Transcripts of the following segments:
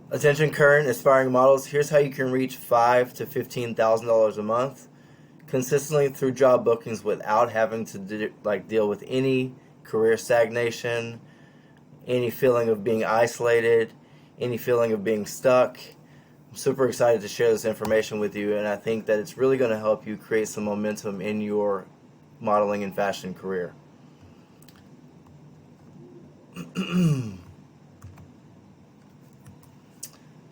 Attention current aspiring models, here's how you can reach $5,000 to $15,000 a month consistently through job bookings without having to deal with any career stagnation, any feeling of being isolated, any feeling of being stuck. I'm super excited to share this information with you, and I think that it's really going to help you create some momentum in your modeling and fashion career.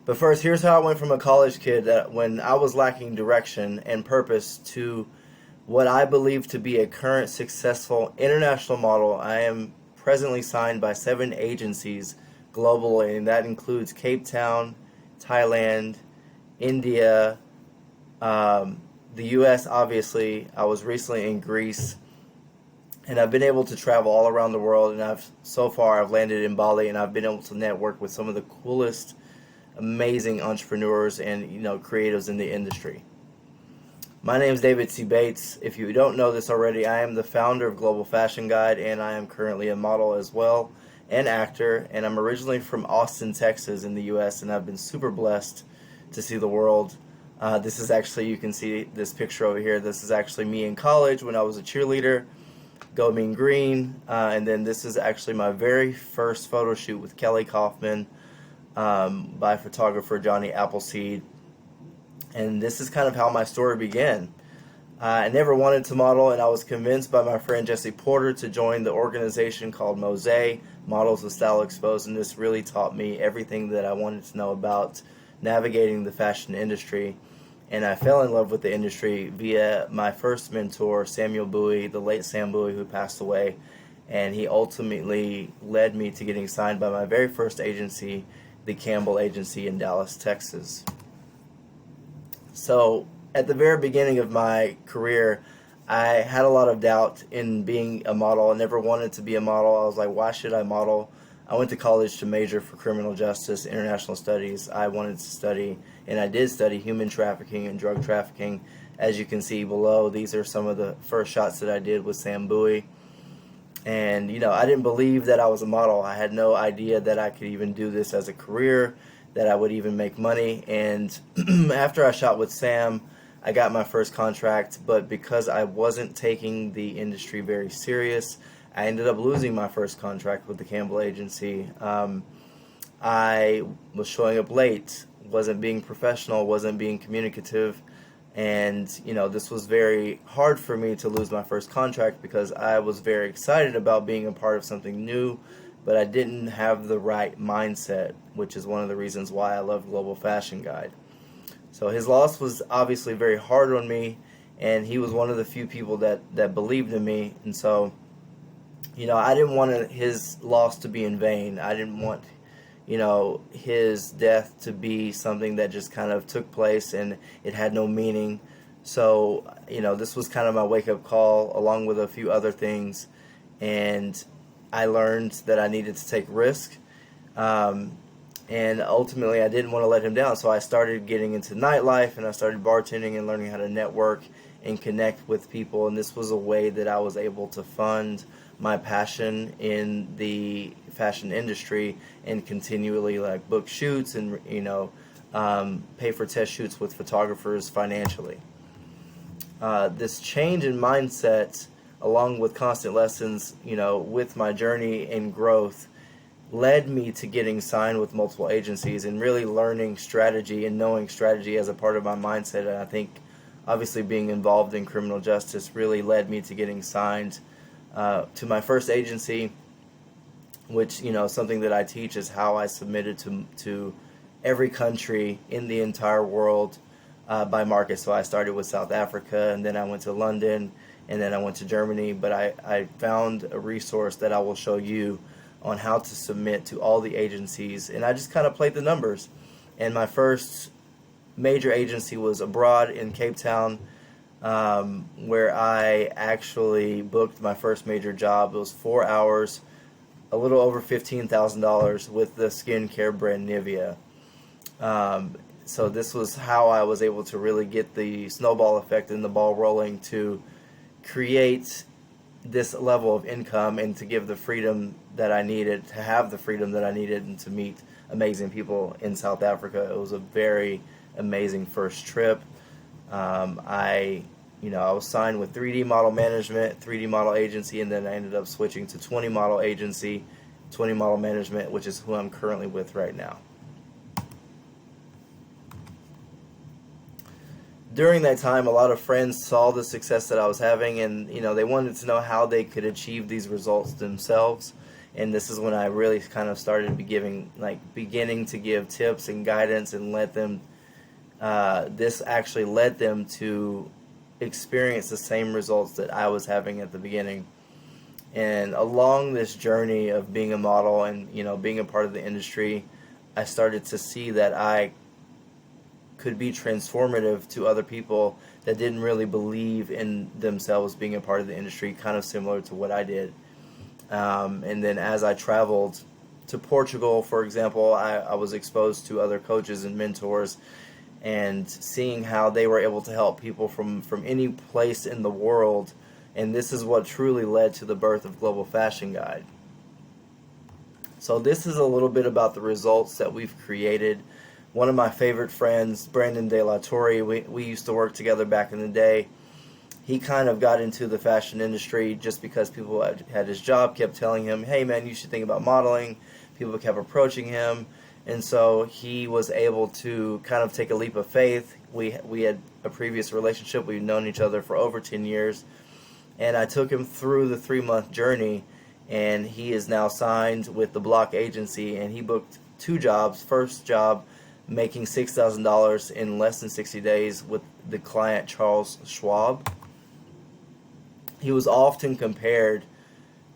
But first, here's how I went from a college kid that when I was lacking direction and purpose to what I believe to be a current successful international model. I am presently signed by 7 agencies globally, and that includes Cape Town, Thailand, India, the U.S. Obviously. I was recently in Greece, and I've been able to travel all around the world. And I've landed in Bali, and I've been able to network with some of the coolest, amazing entrepreneurs and creatives in the industry. My name is David C. Bates. If you don't know this already, I am the founder of Global Fashion Guide, and I am currently a model as well, and actor. And I'm originally from Austin, Texas, in the U.S., and I've been super blessed to see the world. This is actually, you can see this picture over here. This is actually me in college when I was a cheerleader. Go Mean Green. And then this is actually my very first photo shoot with Kelly Kaufman by photographer Johnny Appleseed. And this is kind of how my story began. I never wanted to model, and I was convinced by my friend Jesse Porter to join the organization called Mosaic, Models of Style Exposed, and this really taught me everything that I wanted to know about navigating the fashion industry. And I fell in love with the industry via my first mentor, Samuel Bowie, the late Sam Bowie, who passed away. And he ultimately led me to getting signed by my very first agency, the Campbell Agency in Dallas, Texas. So at the very beginning of my career, I had a lot of doubt in being a model. I never wanted to be a model. I was like, why should I model? I went to college to major for criminal justice, international studies. I wanted to study, and I did study human trafficking and drug trafficking. As you can see below, these are some of the first shots that I did with Sam Bowie. And, I didn't believe that I was a model. I had no idea that I could even do this as a career, that I would even make money. And after I shot with Sam, I got my first contract, but because I wasn't taking the industry very serious, I ended up losing my first contract with the Campbell Agency. I was showing up late, wasn't being professional, wasn't being communicative, and this was very hard for me to lose my first contract because I was very excited about being a part of something new, but I didn't have the right mindset, which is one of the reasons why I love Global Fashion Guide. So his loss was obviously very hard on me, and he was one of the few people that believed in me. And so, I didn't want his loss to be in vain. I didn't want, his death to be something that just kind of took place and it had no meaning. So, this was kind of my wake-up call along with a few other things. And I learned that I needed to take risk. And ultimately, I didn't want to let him down. So I started getting into nightlife, and I started bartending and learning how to network and connect with people. And this was a way that I was able to fund my passion in the fashion industry and continually book shoots and pay for test shoots with photographers financially. This change in mindset, along with constant lessons, with my journey and growth, led me to getting signed with multiple agencies and really learning strategy and knowing strategy as a part of my mindset. And I think obviously being involved in criminal justice really led me to getting signed to my first agency, which something that I teach is how I submitted to every country in the entire world by market. So I started with South Africa, and then I went to London, and then I went to Germany. But I found a resource that I will show you on how to submit to all the agencies, and I just kind of played the numbers. And my first major agency was abroad in Cape Town, where I actually booked my first major job. It was 4 hours, a little over $15,000 with the skincare brand Nivea. So this was how I was able to really get the snowball effect and the ball rolling to create this level of income and to give the freedom that I needed, to have the freedom that I needed, and to meet amazing people in South Africa. It was a very amazing first trip. I was signed with 3D Model Management, 3D Model Agency, and then I ended up switching to 20 Model Agency, 20 Model Management, which is who I'm currently with right now. During that time, a lot of friends saw the success that I was having, and they wanted to know how they could achieve these results themselves. And this is when I really kind of started beginning to give tips and guidance, and let them. This actually led them to experience the same results that I was having at the beginning. And along this journey of being a model and being a part of the industry, I started to see that I could be transformative to other people that didn't really believe in themselves being a part of the industry, kind of similar to what I did. And then as I traveled to Portugal, for example, I was exposed to other coaches and mentors, and seeing how they were able to help people from any place in the world. And this is what truly led to the birth of Global Fashion Guide. So this is a little bit about the results that we've created. One of my favorite friends, Brandon De La Torre, we used to work together back in the day. He kind of got into the fashion industry just because people had his job, kept telling him, hey man, you should think about modeling. People kept approaching him. And so he was able to kind of take a leap of faith. We had a previous relationship. We've known each other for over 10 years. And I took him through the 3-month journey, and he is now signed with the Block Agency, and he booked 2 jobs. First job, making $6,000 in less than 60 days with the client Charles Schwab. He was often compared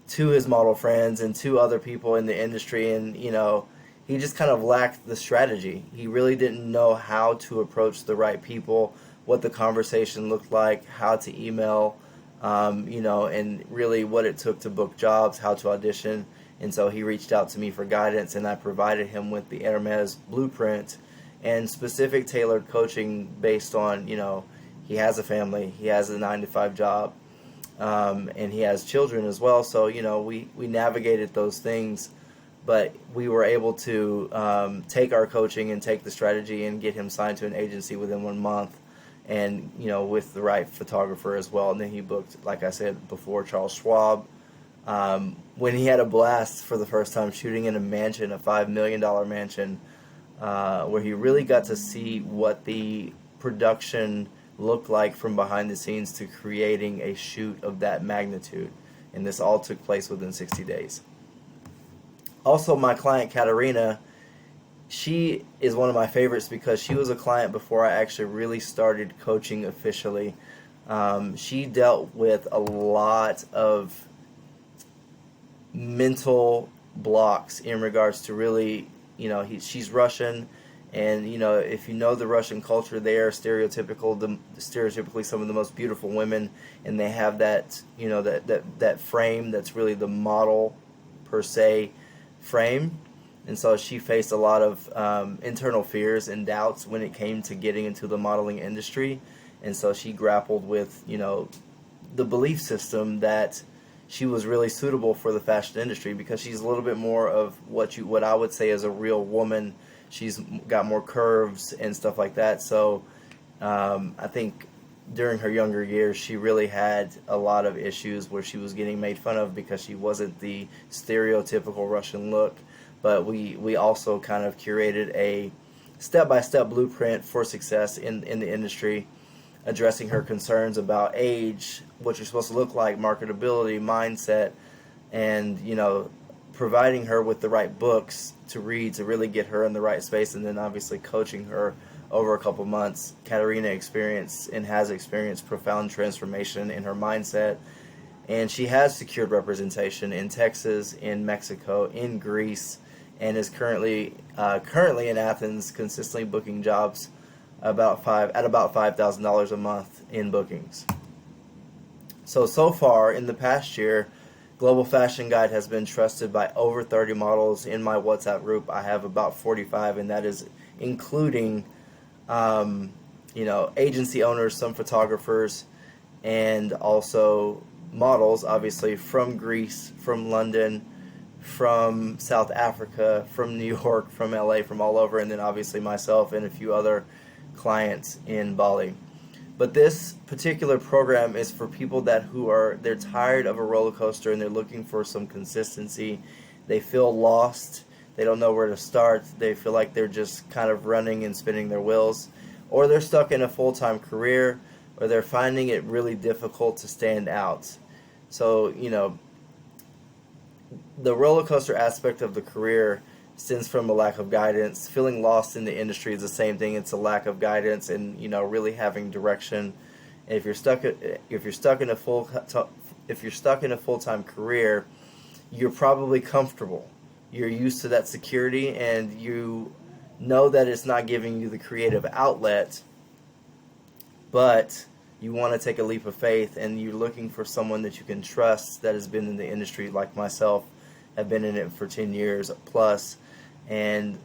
to his model friends and to other people in the industry, and he just kind of lacked the strategy. He really didn't know how to approach the right people, what the conversation looked like, how to email, and really what it took to book jobs, how to audition. And so he reached out to me for guidance, and I provided him with the Hermes blueprint and specific tailored coaching based on, he has a family, he has a 9-to-5 job, and he has children as well. So, we navigated those things. But we were able to take our coaching and take the strategy and get him signed to an agency within 1 month, and with the right photographer as well. And then he booked, like I said before, Charles Schwab. When he had a blast for the first time shooting in a mansion, a $5 million mansion, where he really got to see what the production looked like from behind the scenes to creating a shoot of that magnitude. And this all took place within 60 days. Also, my client Katarina, she is one of my favorites because she was a client before I actually really started coaching officially. She dealt with a lot of mental blocks in regards to really, she's Russian, and if you know the Russian culture, they are stereotypically some of the most beautiful women, and they have that, that frame that's really the model per se frame. And so she faced a lot of internal fears and doubts when it came to getting into the modeling industry. And so she grappled with the belief system that she was really suitable for the fashion industry because she's a little bit more of what I would say is a real woman. She's got more curves and stuff like that. So I think during her younger years, she really had a lot of issues where she was getting made fun of because she wasn't the stereotypical Russian look. But we also kind of curated a step-by-step blueprint for success in the industry, addressing her concerns about age, what you're supposed to look like, marketability, mindset, and providing her with the right books to read to really get her in the right space, and then obviously coaching her over a couple months. Katarina experienced and has experienced profound transformation in her mindset, and she has secured representation in Texas, in Mexico, in Greece, and is currently in Athens, consistently booking jobs at about $5,000 a month in bookings. So far in the past year, Global Fashion Guide has been trusted by over 30 models. In my WhatsApp group, I have about 45, and that is including agency owners, some photographers, and also models, obviously, from Greece, from London, from South Africa, from New York, from LA, from all over, and then obviously myself and a few other clients in Bali. But this particular program is for people they're tired of a roller coaster and they're looking for some consistency. They feel lost. They don't know where to start. They feel like they're just kind of running and spinning their wheels, or they're stuck in a full-time career, or they're finding it really difficult to stand out. So, the roller coaster aspect of the career stems from a lack of guidance. Feeling lost in the industry is the same thing. It's a lack of guidance and really having direction. And if you're stuck in a full-time career, you're probably comfortable. You're used to that security, and you know that it's not giving you the creative outlet, but you want to take a leap of faith, and you're looking for someone that you can trust that has been in the industry, like myself. I've been in it for 10 years plus, and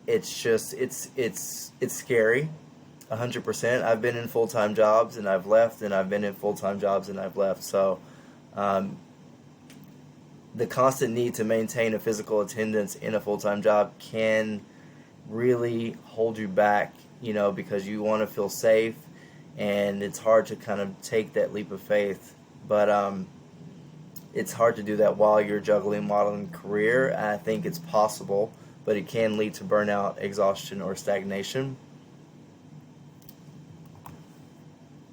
it's just it's scary. 100%. I've been in full-time jobs and I've left, and I've been in full-time jobs and I've left. So the constant need to maintain a physical attendance in a full-time job can really hold you back, because you want to feel safe, and it's hard to kind of take that leap of faith. But it's hard to do that while you're juggling modeling career. I think it's possible, but it can lead to burnout, exhaustion, or stagnation.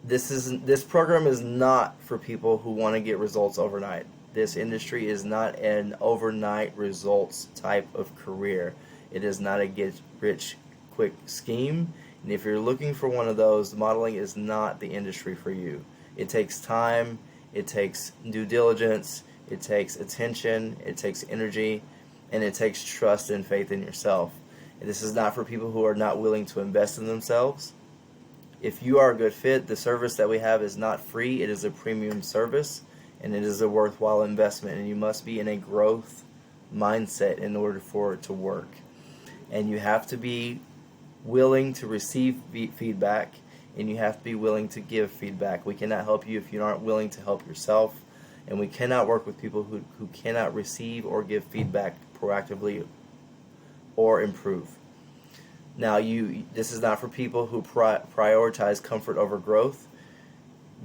This program is not for people who want to get results overnight. This industry is not an overnight results type of career. It is not a get rich quick scheme. And if you're looking for one of those, modeling is not the industry for you. It takes time, it takes due diligence, it takes attention, it takes energy, and it takes trust and faith in yourself. And this is not for people who are not willing to invest in themselves. If you are a good fit, the service that we have is not free. It is a premium service, and it is a worthwhile investment, and you must be in a growth mindset in order for it to work. And you have to be willing to receive feedback, and you have to be willing to give feedback. We cannot help you if you aren't willing to help yourself, and we cannot work with people who cannot receive or give feedback proactively or improve. Now, this is not for people who prioritize comfort over growth.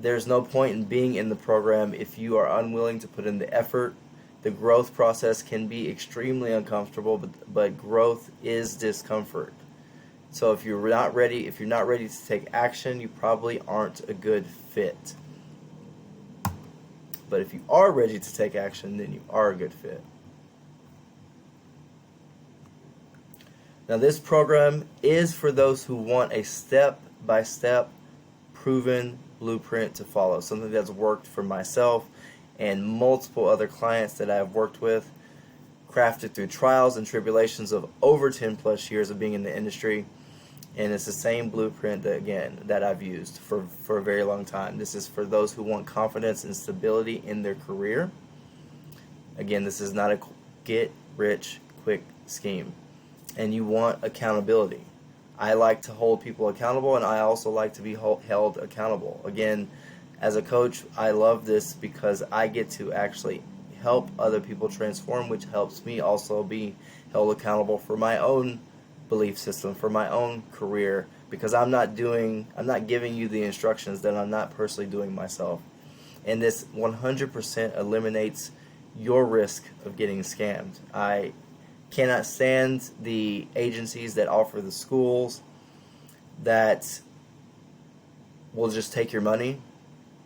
There's no point in being in the program if you are unwilling to put in the effort. The growth process can be extremely uncomfortable, but growth is discomfort. So if you're not ready to take action, you probably aren't a good fit. But if you are ready to take action, then you are a good fit. Now, this program is for those who want a step-by-step proven blueprint to follow, something that's worked for myself and multiple other clients that I've worked with, crafted through trials and tribulations of over 10 plus years of being in the industry. And it's the same blueprint that I've used for a very long time. This is for those who want confidence and stability in their career. Again, this is not a get rich quick scheme. And you want accountability. I like to hold people accountable, and I also like to be held accountable. Again, as a coach, I love this because I get to actually help other people transform, which helps me also be held accountable for my own belief system, for my own career, because I'm not giving you the instructions that I'm not personally doing myself. And this 100% eliminates your risk of getting scammed. I cannot stand the agencies that offer the schools that will just take your money,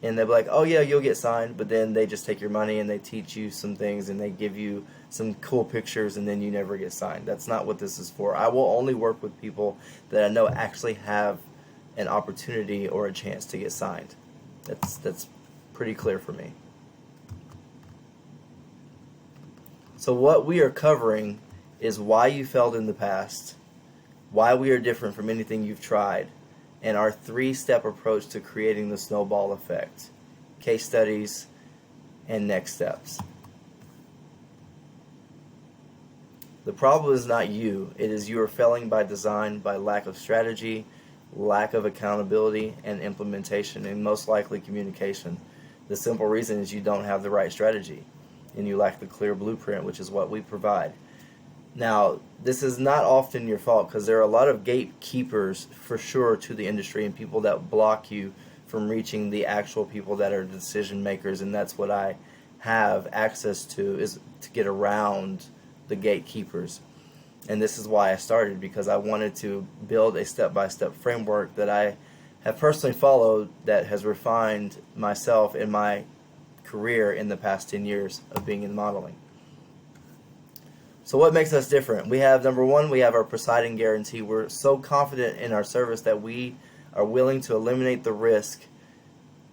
and they'll be like, oh yeah, you'll get signed, but then they just take your money and they teach you some things and they give you some cool pictures, and then you never get signed. That's not what this is for. I will only work with people that I know actually have an opportunity or a chance to get signed. That's pretty clear for me. So what we are covering is why you failed in the past, why we are different from anything you've tried, and our 3-step approach to creating the snowball effect, case studies, and next steps. The problem is not you. It is you are failing by design, by lack of strategy, lack of accountability, and implementation, and most likely communication. The simple reason is you don't have the right strategy and you lack the clear blueprint, which is what we provide. Now, this is not often your fault because there are a lot of gatekeepers for sure to the industry and people that block you from reaching the actual people that are decision makers, and that's what I have access to, is to get around the gatekeepers. And this is why I started, because I wanted to build a step-by-step framework that I have personally followed that has refined myself in my career in the past 10 years of being in modeling. So what makes us different? We have, number one, we have our Poseidon guarantee. We're so confident in our service that we are willing to eliminate the risk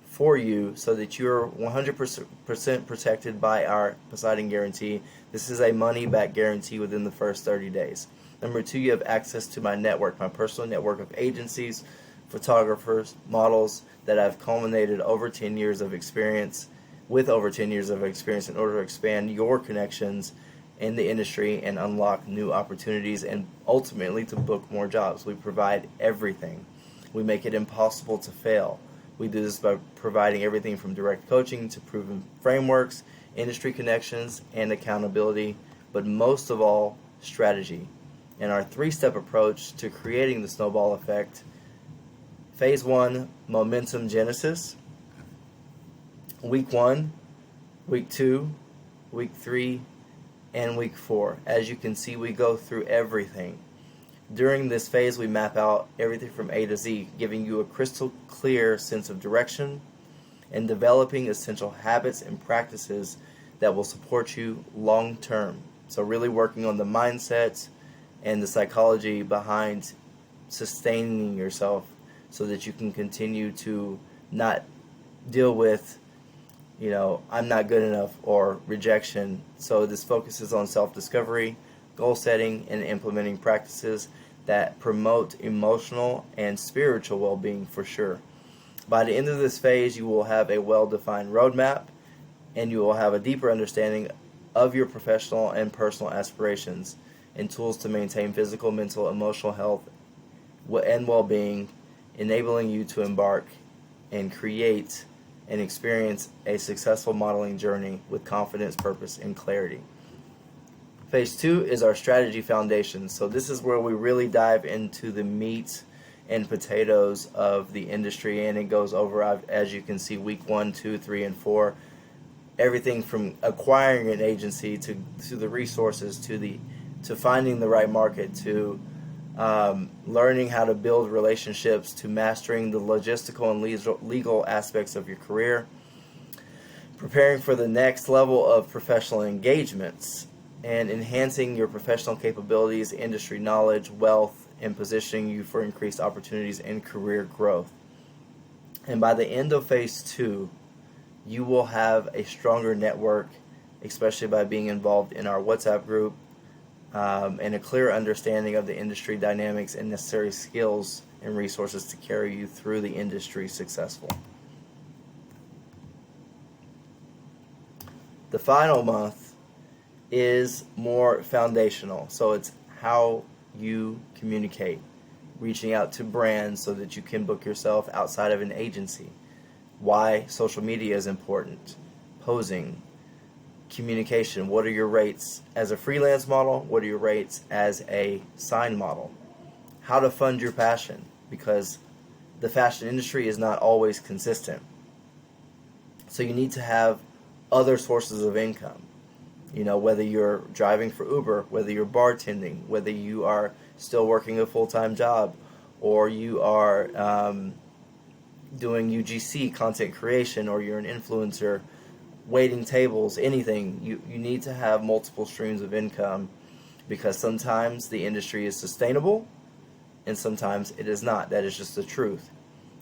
for you so that you're 100% protected by our Poseidon guarantee. This is a money-back guarantee within the first 30 days. Number two, you have access to my network, my personal network of agencies, photographers, models that I've culminated over 10 years of experience, with over 10 years of experience, in order to expand your connections in the industry and unlock new opportunities and ultimately to book more jobs. We provide everything. We make it impossible to fail. We do this by providing everything from direct coaching to proven frameworks, industry connections, and accountability, but most of all, strategy. And our three-step approach to creating the snowball effect: Phase 1, momentum genesis. Week 1, Week 2, Week 3, and Week 4. As you can see, we go through everything. During this phase, we map out everything from A to Z, giving you a crystal clear sense of direction and developing essential habits and practices that will support you long term. So really working on the mindset and the psychology behind sustaining yourself so that you can continue to not deal with, I'm not good enough or rejection. So this focuses on self-discovery, goal setting, and implementing practices that promote emotional and spiritual well-being for sure. By the end of this phase, you will have a well-defined roadmap and you will have a deeper understanding of your professional and personal aspirations and tools to maintain physical, mental, emotional health and well-being, enabling you to embark and create and experience a successful modeling journey with confidence, purpose, and clarity. Phase 2 is our strategy foundation. So this is where we really dive into the meat and potatoes of the industry, and it goes over, as you can see, week 1, 2, 3, and 4. Everything from acquiring an agency to the resources to finding the right market to learning how to build relationships to mastering the logistical and legal aspects of your career, preparing for the next level of professional engagements, and enhancing your professional capabilities, industry knowledge, wealth, and positioning you for increased opportunities and career growth. And by the end of Phase 2, you will have a stronger network, especially by being involved in our WhatsApp group, and a clear understanding of the industry dynamics and necessary skills and resources to carry you through the industry successful. The final month is more foundational, so it's how you communicate, reaching out to brands so that you can book yourself outside of an agency, why social media is important, posing, communication, what are your rates as a freelance model, what are your rates as a sign model, how to fund your passion, because the fashion industry is not always consistent. So you need to have other sources of income. Whether you're driving for Uber, whether you're bartending, whether you are still working a full-time job, or you are doing UGC, content creation, or you're an influencer, waiting tables, anything, you need to have multiple streams of income, because sometimes the industry is sustainable and sometimes it is not. That is just the truth.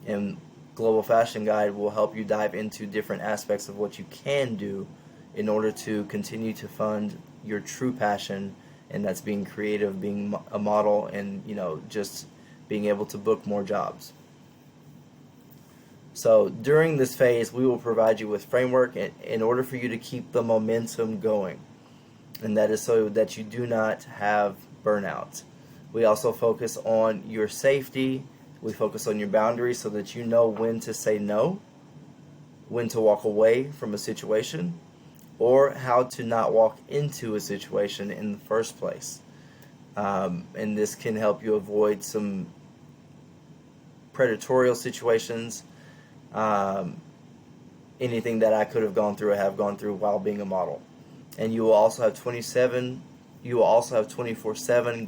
And Global Fashion Guide will help you dive into different aspects of what you can do in order to continue to fund your true passion, and that's being creative, being a model, and just being able to book more jobs. So during this phase, we will provide you with framework in order for you to keep the momentum going, and that is so that you do not have burnout. We also focus on your safety. We focus on your boundaries so that you know when to say no when to walk away from a situation, or how to not walk into a situation in the first place. And this can help you avoid some predatorial situations, anything that I could have gone through or have gone through while being a model. And you will also have 24/7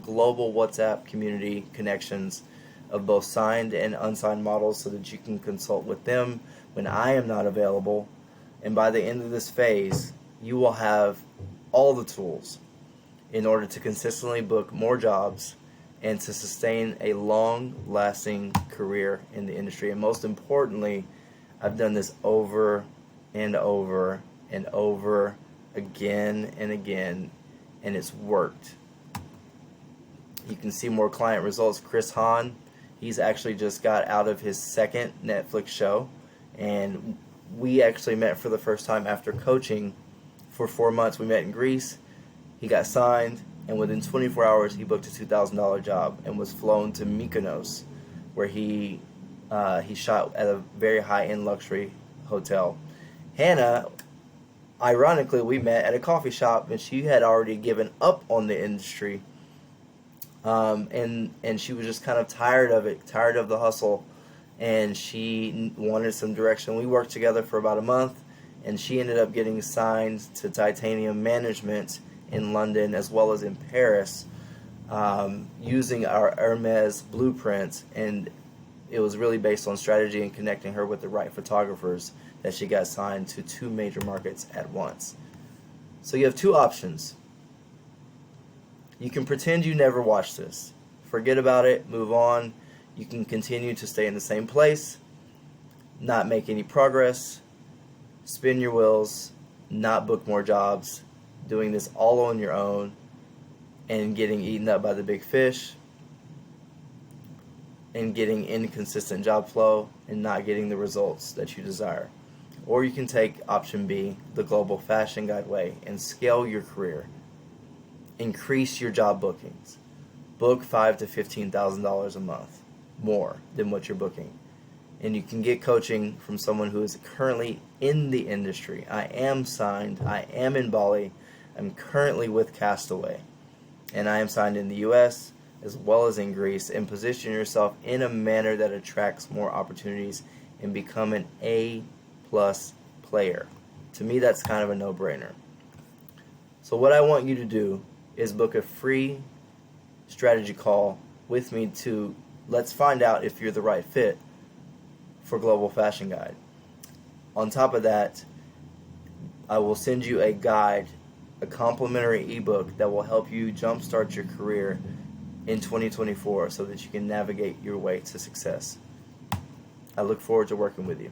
global WhatsApp community connections of both signed and unsigned models, so that you can consult with them when I am not available. And by the end of this phase, you will have all the tools in order to consistently book more jobs and to sustain a long-lasting career in the industry. And most importantly, I've done this over and over and over again and again, and it's worked. You can see more client results. Chris Hahn, he's actually just got out of his second Netflix show, and we actually met for the first time after coaching for 4 months. We met in Greece. He got signed, and within 24 hours, he booked a $2,000 job and was flown to Mykonos, where he shot at a very high-end luxury hotel. Hannah, ironically, we met at a coffee shop, and she had already given up on the industry, and she was just kind of tired of it, tired of the hustle, and she wanted some direction. We worked together for about a month, and she ended up getting signed to Titanium Management in London as well as in Paris, using our Hermes blueprint, and it was really based on strategy and connecting her with the right photographers that she got signed to 2 major markets at once. So you have 2 options. You can pretend you never watched this. Forget about it, move on. You can continue to stay in the same place, not make any progress, spin your wheels, not book more jobs, doing this all on your own, and getting eaten up by the big fish, and getting inconsistent job flow, and not getting the results that you desire. Or you can take option B, the Global Fashion Guide way, and scale your career. Increase your job bookings. Book $5,000 to $15,000 a month, more than what you're booking. And you can get coaching from someone who is currently in the industry. I am signed. I am in Bali. I'm currently with Castaway. And I am signed in the U.S. as well as in Greece. And position yourself in a manner that attracts more opportunities and become an A-plus player. To me, that's kind of a no-brainer. So what I want you to do is book a free strategy call with me to let's find out if you're the right fit for Global Fashion Guide. On top of that, I will send you a guide, a complimentary ebook that will help you jumpstart your career in 2024 so that you can navigate your way to success. I look forward to working with you.